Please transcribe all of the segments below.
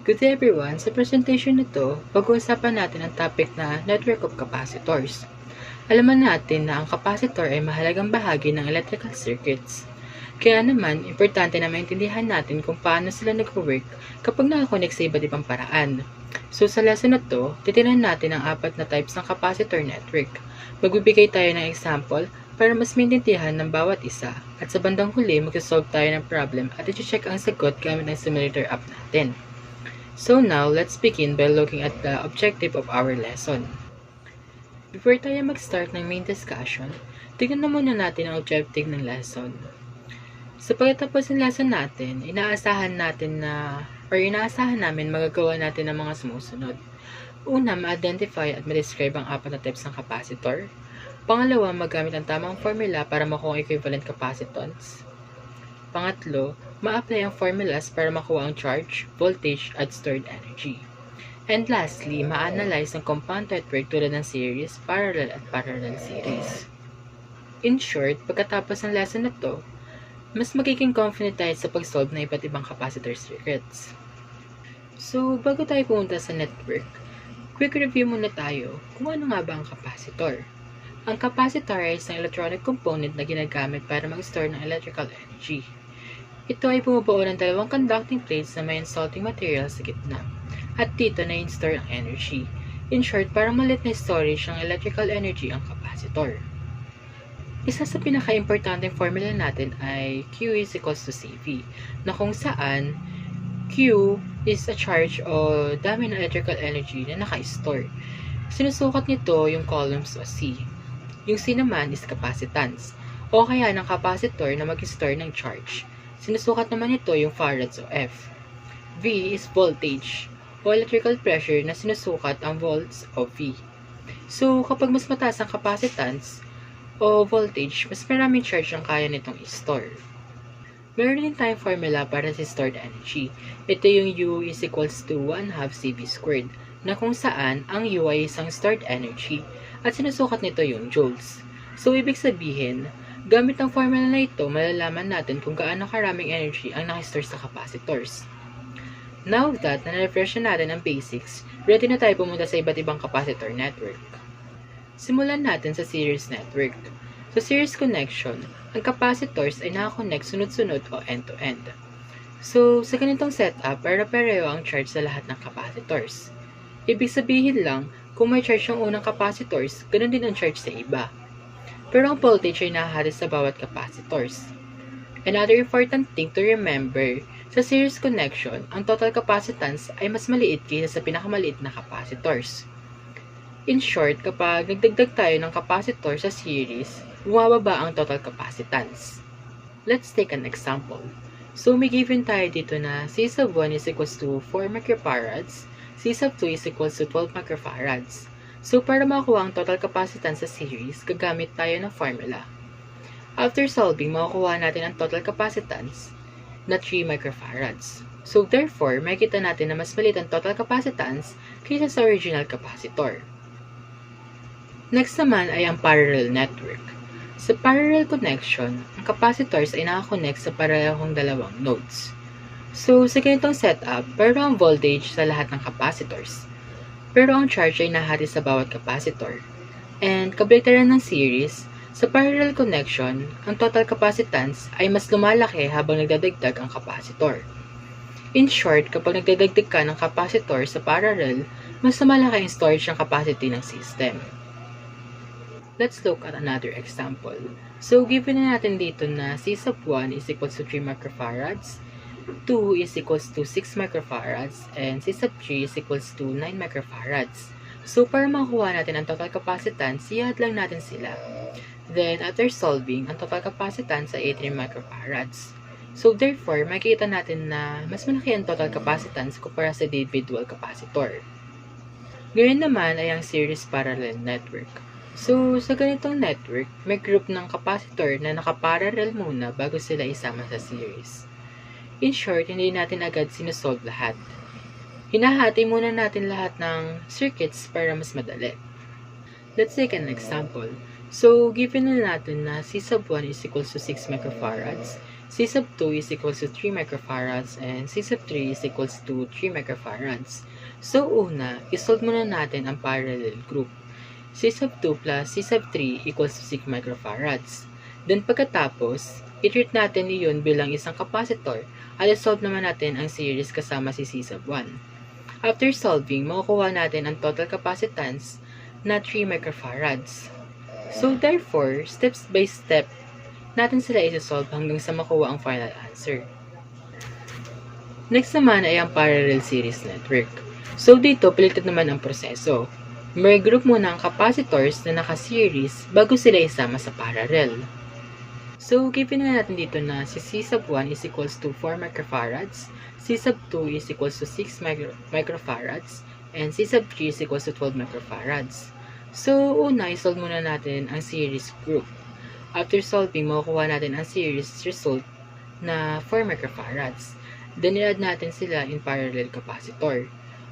Good day everyone! Sa presentation nito, pag-uusapan natin ang topic na Network of Capacitors. Alaman natin na ang capacitor ay mahalagang bahagi ng electrical circuits. Kaya naman, importante na maintindihan natin kung paano sila nag-work kapag nakakonect sa iba't ibang paraan. So sa lesson na to, titinan natin ang 4 na types ng capacitor network. Magbibigay tayo ng example para mas maintindihan ng bawat isa. At sa bandang huli, mag-solve tayo ng problem at i-check ang sagot gamit ng simulator app natin. So now, let's begin by looking at the objective of our lesson. Before tayo mag-start ng main discussion, tignan na muna natin ang objective ng lesson. Sa pagkatapos ng lesson natin, inaasahan namin magagawa natin ang mga sumusunod. Una, ma-identify at ma-describe ang 4 na types ng capacitor. Pangalawa, magamit ang tamang formula para makuha ang equivalent capacitance. Pangatlo, ma-apply ang formulas para makuha ang charge, voltage, at stored energy. And lastly, ma-analyze ang compound network tulad ng series, parallel, at parallel series. In short, pagkatapos ng lesson na to, mas magiging confident tayo sa pag-solve ng iba't ibang capacitor circuits. So, bago tayo pumunta sa network, quick review muna tayo kung ano nga ba ang capacitor. Ang capacitor ay isang electronic component na ginagamit para mag-store ng electrical energy. Ito ay bumubuo ng 2 conducting plates na may insulting material sa gitna. At dito na in-store ang energy. In short, parang maliit na storage ng electrical energy ang capacitor. Isa sa pinaka-importanteng formula natin ay Q is equals to CV, na kung saan Q is a charge o dami ng electrical energy na naka-store. Sinusukat nito yung columns o C. Yung C naman is capacitance, o kaya ng capacitor na mag-store ng charge. Sinusukat naman ito yung farads o F. V is voltage o electrical pressure na sinusukat ang volts o V. So, kapag mas mataas ang capacitance o voltage, mas maraming charge ang kaya nitong i-store. Meron din tayong formula para sa stored energy. Ito yung U is equals to 1/2 CV squared, na kung saan ang U ay isang stored energy at sinusukat nito yung joules. So, ibig sabihin, gamit ang formula na ito, malalaman natin kung gaano karaming energy ang nakistore sa capacitors. Now that na-refresh natin ang basics, ready na tayo pumunta sa iba't ibang capacitor network. Simulan natin sa series network. Sa series connection, ang capacitors ay nakakonect sunod-sunod o end-to-end. So, sa ganitong setup, pare-pareho ang charge sa lahat ng capacitors. Ibig sabihin lang, kung may charge ang unang capacitors, ganun din ang charge sa iba. Pero ang voltage ay nahahati sa bawat capacitors. Another important thing to remember, sa series connection, ang total capacitance ay mas maliit kaysa sa pinakamaliit na capacitors. In short, kapag nagdagdag tayo ng capacitor sa series, bumababa ang total capacitance. Let's take an example. So, may given tayo dito na C sub 1 is equals to 4 microfarads, C sub 2 is equals to 12 microfarads. So, para makuha ang total capacitance sa series, gagamit tayo ng formula. After solving, makukuha natin ang total capacitance na 3 microfarads. So, therefore, makikita natin na mas maliit ang total capacitance kaysa sa original capacitor. Next naman ay ang parallel network. Sa parallel connection, ang capacitors ay nakakonect sa parehong 2 nodes. So, sa ganitong setup, pero ang voltage sa lahat ng capacitors. Pero ang charge ay nahati sa bawat capacitor. And kabaliktaran ng series, sa parallel connection, ang total capacitance ay mas lumalaki habang nagdadagdag ang capacitor. In short, kapag nagdadagdag ka ng capacitor sa parallel, mas lumalaki ang storage ng capacity ng system. Let's look at another example. So, given na natin dito na C sub 1 is equals to 3 microfarads, 2 is equals to 6 microfarads, and C sub 3 is equals to 9 microfarads. So, para makuha natin ang total capacitance, i-add lang natin sila. Then, after solving, ang total capacitance ay 18 microfarads. So, therefore, makikita natin na mas malaki ang total capacitance kumpara sa individual capacitor. Ngayon naman ay ang series parallel network. So, sa ganitong network, may group ng capacitor na nakaparallel muna bago sila isama sa series. In short, hindi natin agad sinusolve lahat. Hinahati muna natin lahat ng circuits para mas madali. Let's take an example. So, given na natin na C sub 1 is equals to 6 microfarads, C sub 2 is equals to 3 microfarads and C sub 3 is equals to 3 microfarads. So una, isolve muna natin ang parallel group. C sub 2 plus C sub 3 equals to 6 microfarads. Then pagkatapos, i-treat natin iyon bilang isang capacitor at isolve naman natin ang series kasama si C sub 1. After solving, makukuha natin ang total capacitance na 3 microfarads. So therefore, steps by step, natin sila isa-solve hanggang sa makuha ang final answer. Next naman ay ang parallel series network. So dito, palitan naman ang proseso. May group muna ang capacitors na naka-series bago sila isama sa parallel. So, given na natin dito na si C sub 1 is equals to 4 microfarads, C sub 2 is equals to 6 microfarads, and C sub 3 is equals to 12 microfarads. So, una, isolve muna natin ang series group. After solving, makukuha natin ang series result na 4 microfarads. Then, i-add natin sila in parallel capacitor.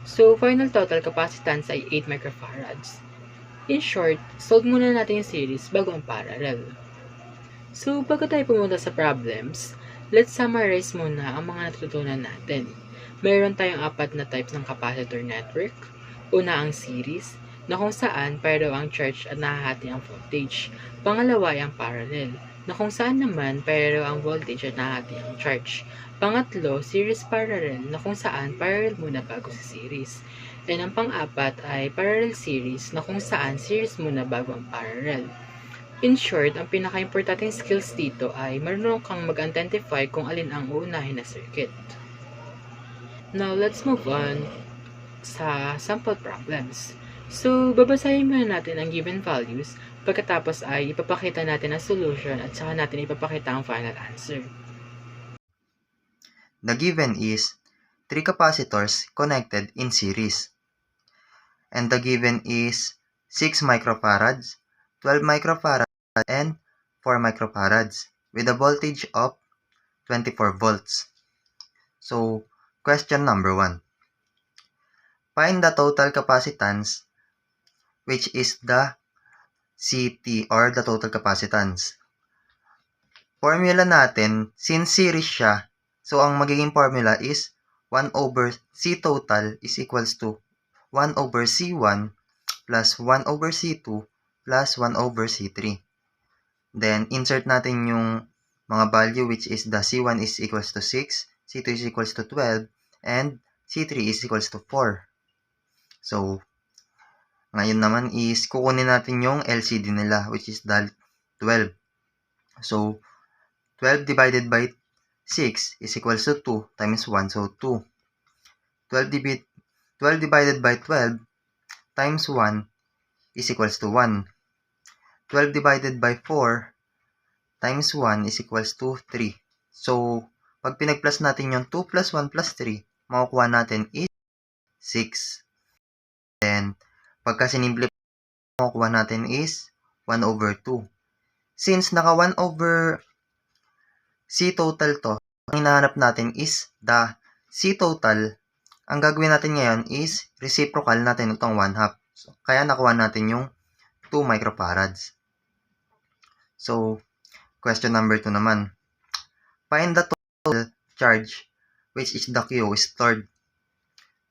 So, final total capacitance ay 8 microfarads. In short, solve muna natin yung series bago ang parallel. So, bago tayo pumunta sa problems, let's summarize muna ang mga natutunan natin. Mayroon tayong 4 na types ng capacitor network. Una ang series, na kung saan pareho ang charge at nahahati ang voltage. Pangalawa ay ang parallel, na kung saan naman pareho ang voltage at nahahati ang charge. Pangatlo, series parallel, na kung saan parallel muna bago sa series. And ang pang-apat ay parallel series, na kung saan series muna bago ang parallel. In short, ang pinaka-importanting skills dito ay marunong kang mag-identify kung alin ang uunahin na circuit. Now, let's move on sa sample problems. So, babasahin muna natin ang given values, pagkatapos ay ipapakita natin ang solution at saka natin ipapakita ang final answer. The given is 3 capacitors connected in series. And the given is 6 microfarads, 12 microfarads, and 4 microfarads with a voltage of 24 volts. So, question number 1. Find the total capacitance, which is the CT or the total capacitance. Formula natin, since series siya, so ang magiging formula is 1 over C total is equals to 1 over C1 plus 1 over C2 plus 1 over C3. Then, insert natin yung mga value which is the C1 is equals to 6, C2 is equals to 12, and C3 is equals to 4. So, ngayon naman is kukunin natin yung LCD nila which is the 12. So, 12 divided by 6 is equals to 2 times 1. So, 2. 12 divided by 12 times 1 is equals to 1. 12 divided by 4 times 1 is equals to 3. So, pag pinag-plus natin yung 2 plus 1 plus 3, makukuha natin is 6. Then, pagka sinimplify, makukuha natin is 1 over 2. Since naka 1 over C total to, ang hinahanap natin is the C total. Ang gagawin natin ngayon is reciprocal natin itong 1/2. So, kaya nakuha natin yung 2 microfarads. So, question number 2 naman. Find the total charge, which is the Q stored.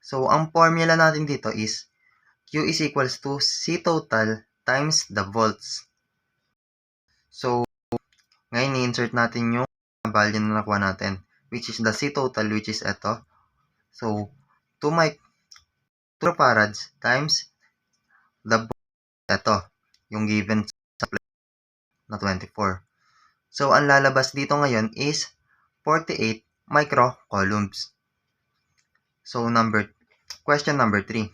So, ang formula natin dito is Q is equals to C total times the volts. So, ngayon i-insert natin yung value na nakuha natin, which is the C total, which is ito. So, 2 microfarads times the volts, ito, yung given na 24. So, ang lalabas dito ngayon is 48 microcoulombs. So, question number 3.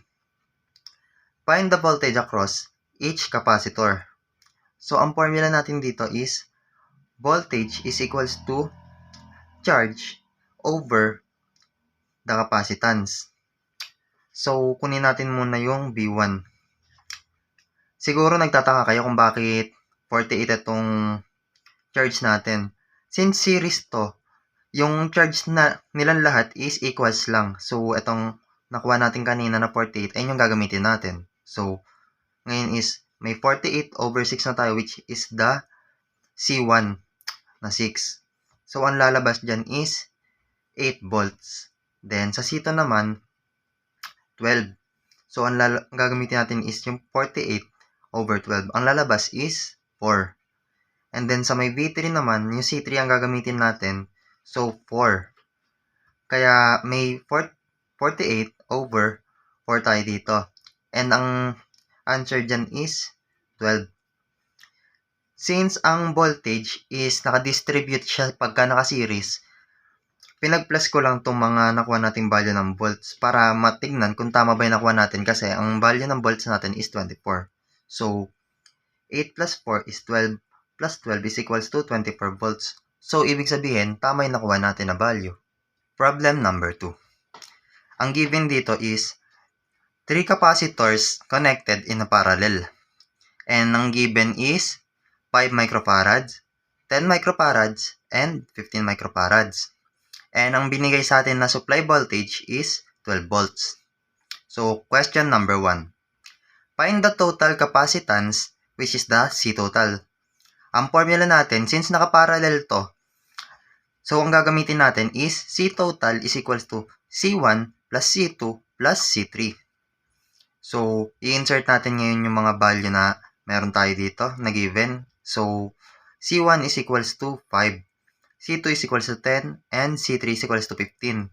Find the voltage across each capacitor. So, ang formula natin dito is voltage is equals to charge over the capacitance. So, kunin natin muna yung V1. Siguro nagtataka kayo kung bakit 48 itong charge natin. Since series to, yung charge na nilang lahat is equals lang. So, itong nakuha natin kanina na 48, ayun yung gagamitin natin. So, ngayon is may 48 over 6 na tayo which is the C1 na 6. So, ang lalabas dyan is 8 volts. Then, sa C2 naman, 12. So, ang gagamitin natin is yung 48 over 12. Ang lalabas is 4. And then, sa may V3 naman, yung C3 ang gagamitin natin. So, 4. Kaya, may 48 over 4 tayo dito. And ang answer dyan is 12. Since ang voltage is nakadistribute siya pagka naka-series, pinag-plus ko lang itong mga nakuha nating value ng volts para matignan kung tama ba yung nakuha natin kasi ang value ng volts natin is 24. So, 8 plus 4 is 12 plus 12 is equals to 24 volts. So, ibig sabihin, tama yung nakuha natin na value. Problem number 2. Ang given dito is 3 capacitors connected in a parallel. And ang given is 5 microfarads, 10 microfarads, and 15 microfarads. And ang binigay sa atin na supply voltage is 12 volts. So, question number 1. Find the total capacitance, which is the C total. Ang formula natin, since nakaparallel to, so ang gagamitin natin is C total is equals to C1 plus C2 plus C3. So, i-insert natin ngayon yung mga value na meron tayo dito na given. So, C1 is equals to 5, C2 is equals to 10, and C3 is equals to 15.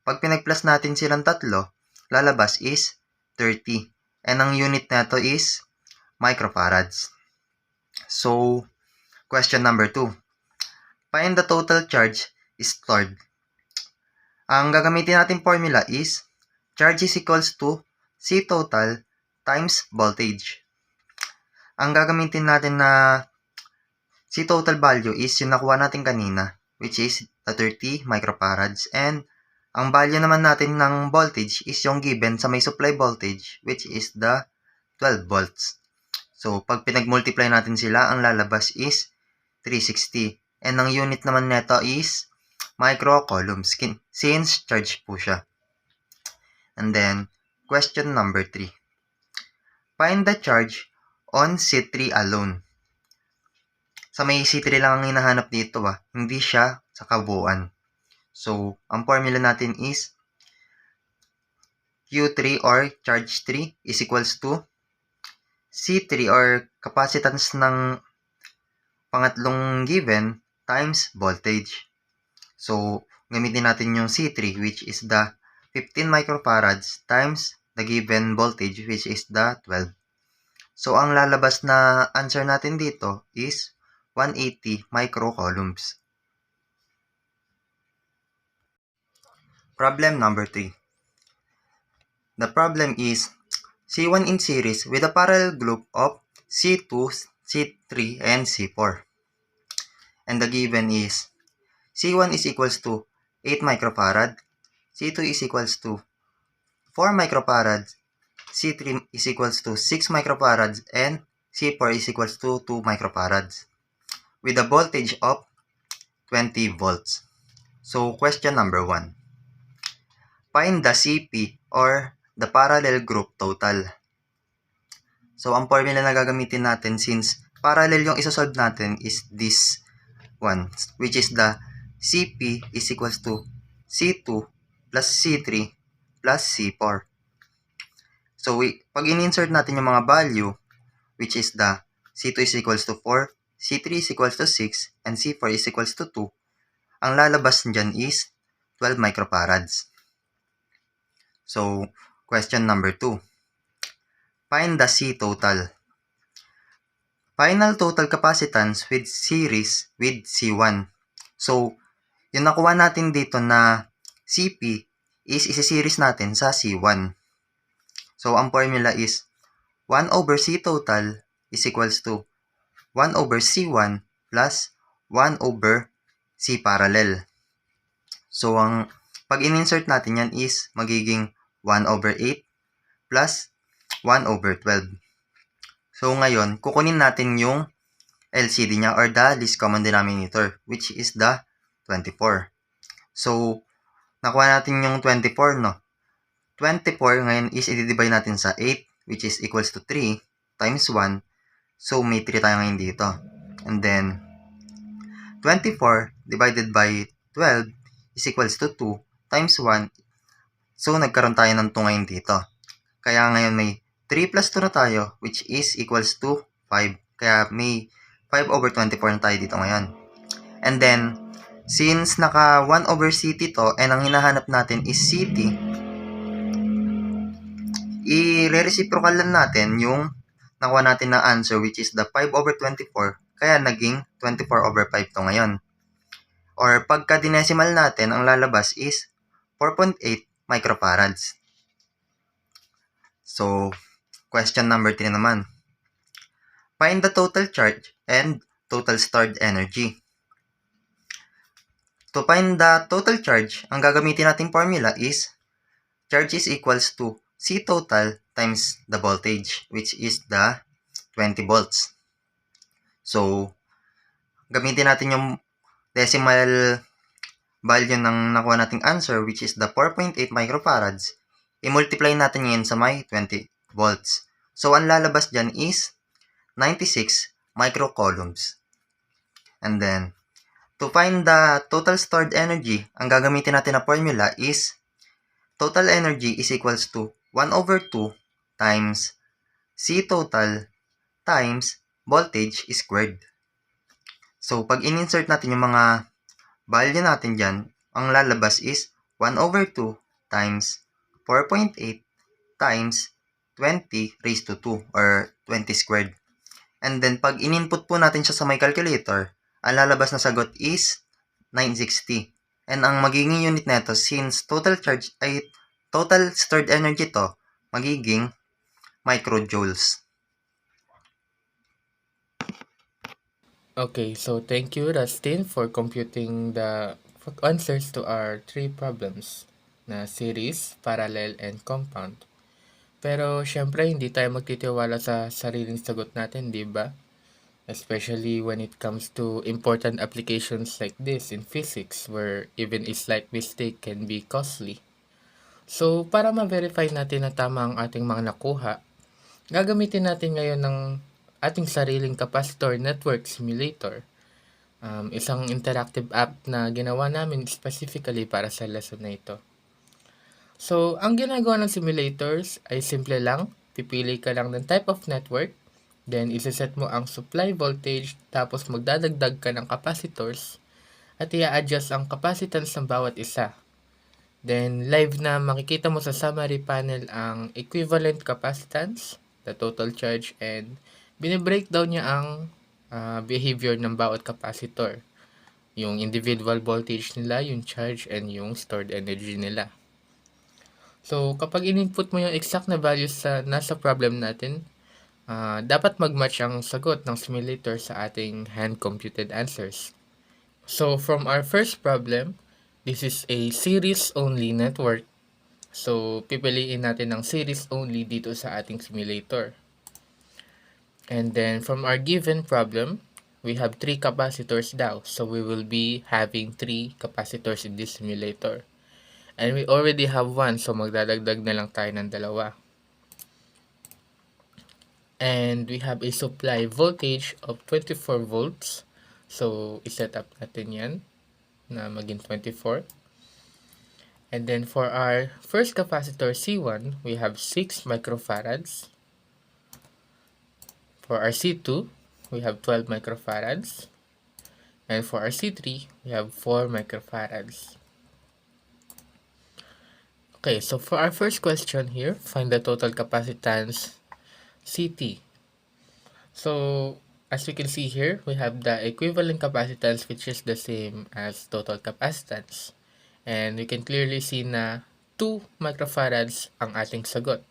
Pag pinag-plus natin silang tatlo, lalabas is 30. And ang unit nato is microfarads. So, question number 2. Find the total charge stored. Ang gagamitin natin formula is charge is equals to C total times voltage. Ang gagamitin natin na C total value is yung nakuha natin kanina, which is the 30 microfarads. And ang value naman natin ng voltage is yung given sa may supply voltage, which is the 12 volts. So, pag pinag-multiply natin sila, ang lalabas is 360. And ang unit naman nito is microcoulombs, since charge po siya. And then, question number 3. Find the charge on C3 alone. Sa may C3 lang ang hinahanap dito hindi siya sa kabuuan. So, ang formula natin is Q3 or charge 3 is equals to C3 or capacitance ng pangatlong given times voltage. So, gamitin natin yung C3 which is the 15 microfarads times the given voltage which is the 12. So, ang lalabas na answer natin dito is 180 microcoulombs. Problem number 3. The problem is C1 in series with a parallel group of C2, C3, and C4. And the given is C1 is equals to 8 microfarad, C2 is equals to 4 microfarads, C3 is equals to 6 microfarads, and C4 is equals to 2 microfarads with a voltage of 20 volts. So, question number 1. Find the CP or the parallel group total. So, ang formula na gagamitin natin since parallel yung isosolve natin is this one, which is the CP is equals to C2 plus C3 plus C4. So, pag in-insert natin yung mga value, which is the C2 is equals to 4, C3 is equals to 6, and C4 is equals to 2, ang lalabas dyan is 12 microfarads. So, question number 2. Find the C total. Final total capacitance with series with C1. So, yung nakuha natin dito na CP is isi-series natin sa C1. So, ang formula is 1 over C total is equals to 1 over C1 plus 1 over C parallel. So, pag in-insert natin yan is magiging 1 over 8 plus 1 over 12. So, ngayon, kukunin natin yung LCD niya or the least common denominator, which is the 24. So, nakuha natin yung 24, no? 24 ngayon is i-divide natin sa 8, which is equals to 3 times 1. So, may 3 tayo ngayon dito. And then, 24 divided by 12 is equals to 2 times 1. So, nagkaroon tayo ng 2 ngayon dito. Kaya ngayon may 3 plus 2 na tayo, which is equals to 5. Kaya may 5 over 24 na tayo dito ngayon. And then, since naka 1 over CT to, and ang hinahanap natin is CT, i-reciprocal lang natin yung nakuha natin na answer, which is the 5 over 24. Kaya naging 24 over 5 to ngayon. Or pagka dinesimal natin, ang lalabas is 4.8 microfarads. So, question number 3 naman. Find the total charge and total stored energy. To find the total charge, ang gagamitin nating formula is charge is equals to C total times the voltage, which is the 20 volts. So, gamitin natin yung decimal value ng nakuha nating answer, which is the 4.8 microfarads. I-multiply natin yun sa may 20 volts. So, ang lalabas dyan is 96 microcoulombs. And then, to find the total stored energy, ang gagamitin natin na formula is total energy is equals to 1 over 2 times C total times voltage squared. So, pag in-insert natin yung mga value natin dyan, ang lalabas is 1 over 2 times 4.8 times 20 raised to 2 or 20 squared. And then, pag in-input po natin siya sa my calculator, ang lalabas na sagot is 960. And ang magiging unit nito, since total charge ay total stored energy to, magiging microjoules. Okay, so thank you, Rustin, for computing the answers to our 3 problems na series, parallel, and compound. Pero syempre, hindi tayo magtitiwala sa sariling sagot natin, di ba? Especially when it comes to important applications like this in physics, where even a slight mistake can be costly. So, para ma-verify natin na tama ang ating mga nakuha, gagamitin natin ngayon ng ating sariling capacitor network simulator. Isang interactive app na ginawa namin specifically para sa lesson na ito. So, ang ginagawa ng simulators ay simple lang. Pipili ka lang ng type of network, then iseset mo ang supply voltage, tapos magdadagdag ka ng capacitors, at i-adjust ang capacitance ng bawat isa. Then, live na makikita mo sa summary panel ang equivalent capacitance, the total charge, and binibreakdown niya ang behavior ng bawat capacitor. Yung individual voltage nila, yung charge, and yung stored energy nila. So, kapag in-input mo yung exact na values sa nasa problem natin, dapat mag-match ang sagot ng simulator sa ating hand-computed answers. So, from our first problem, this is a series-only network. So, pipiliin natin ng series-only dito sa ating simulator. And then, from our given problem, we have 3 capacitors daw. So, we will be having 3 capacitors in this simulator. And we already have 1, so magdadagdag na lang tayo ng 2. And we have a supply voltage of 24 volts. So, iset up natin yan na maging 24. And then, for our first capacitor C1, we have 6 microfarads. For our C2, we have 12 microfarads. And for our C3, we have 4 microfarads. Okay, so for our first question here, find the total capacitance CT. So, as we can see here, we have the equivalent capacitance, which is the same as total capacitance. And we can clearly see na 2 microfarads ang ating sagot.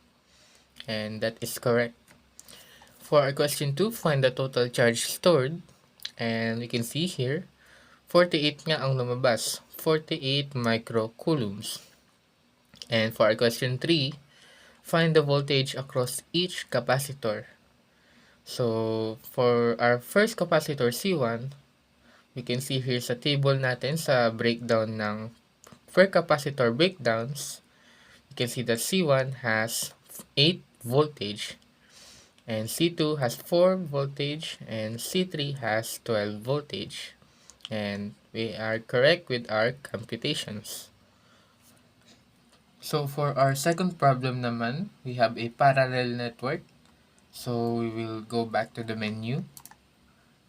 And that is correct. For our question 2, find the total charge stored. And we can see here, 48 nga ang lumabas. 48 microcoulombs. And for our question 3, find the voltage across each capacitor. So, for our first capacitor C1, we can see here sa table natin sa breakdown ng per capacitor breakdowns, you can see that C1 has 8 voltage, and C2 has 4 voltage, and C3 has 12 voltage. And we are correct with our computations. So for our second problem naman, we have a parallel network. So we will go back to the menu.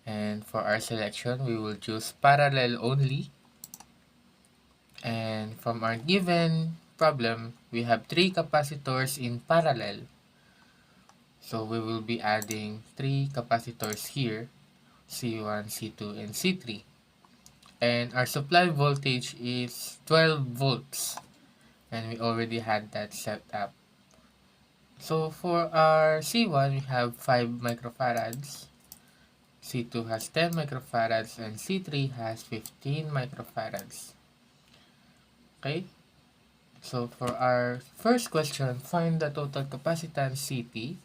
And for our selection, we will choose parallel only. And from our given problem, we have 3 capacitors in parallel. So we will be adding 3 capacitors here, C1, C2, and C3. And our supply voltage is 12 volts. And we already had that set up. So for our C1, we have 5 microfarads. C2 has 10 microfarads and C3 has 15 microfarads. Okay? So for our first question, find the total capacitance CT.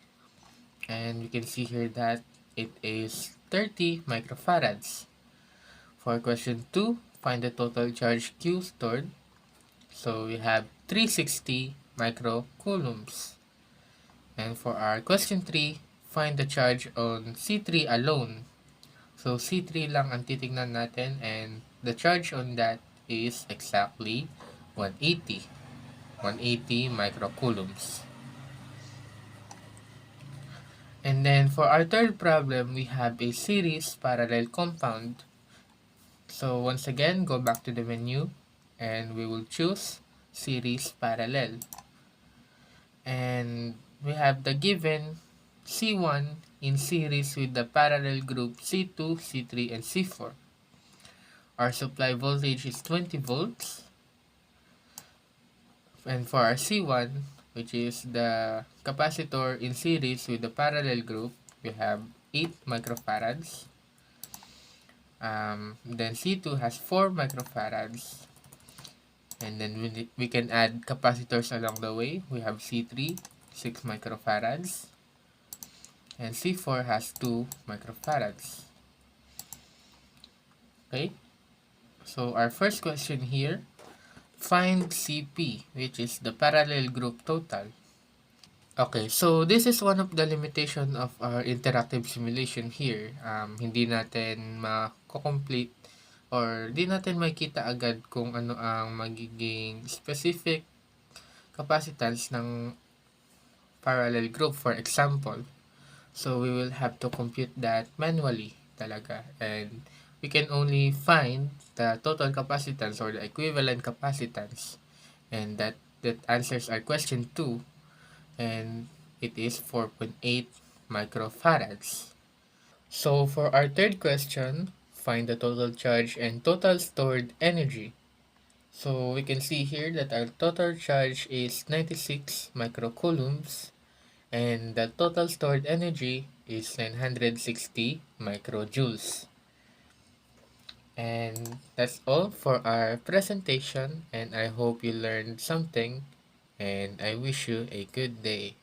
And we can see here that it is 30 microfarads. For question 2, find the total charge Q stored. So we have 360 microcoulombs. And for our question 3, find the charge on C3 alone. So C3 lang ang titignan natin and the charge on that is exactly 180 microcoulombs. And then for our third problem, we have a series parallel compound. So once again, go back to the menu and we will choose series parallel. And we have the given C1 in series with the parallel group C2, C3, and C4. Our supply voltage is 20 volts. And for our C1, which is the capacitor in series with the parallel group, we have 8 microfarads. Then C2 has 4 microfarads. And then we can add capacitors along the way. We have C3, 6 microfarads. And C4 has 2 microfarads. Okay? So our first question here, find CP, which is the parallel group total. Okay, so this is one of the limitation of our interactive simulation here. Hindi natin ma-complete or di natin makita agad kung ano ang magiging specific capacitance ng parallel group, for example. So we will have to compute that manually talaga. And we can only find the total capacitance or the equivalent capacitance. And that answers our question 2. And it is 4.8 microfarads. So for our third question, find the total charge and total stored energy. So we can see here that our total charge is 96 microcoulombs and the total stored energy is 960 microjoules. And that's all for our presentation, and I hope you learned something, and I wish you a good day.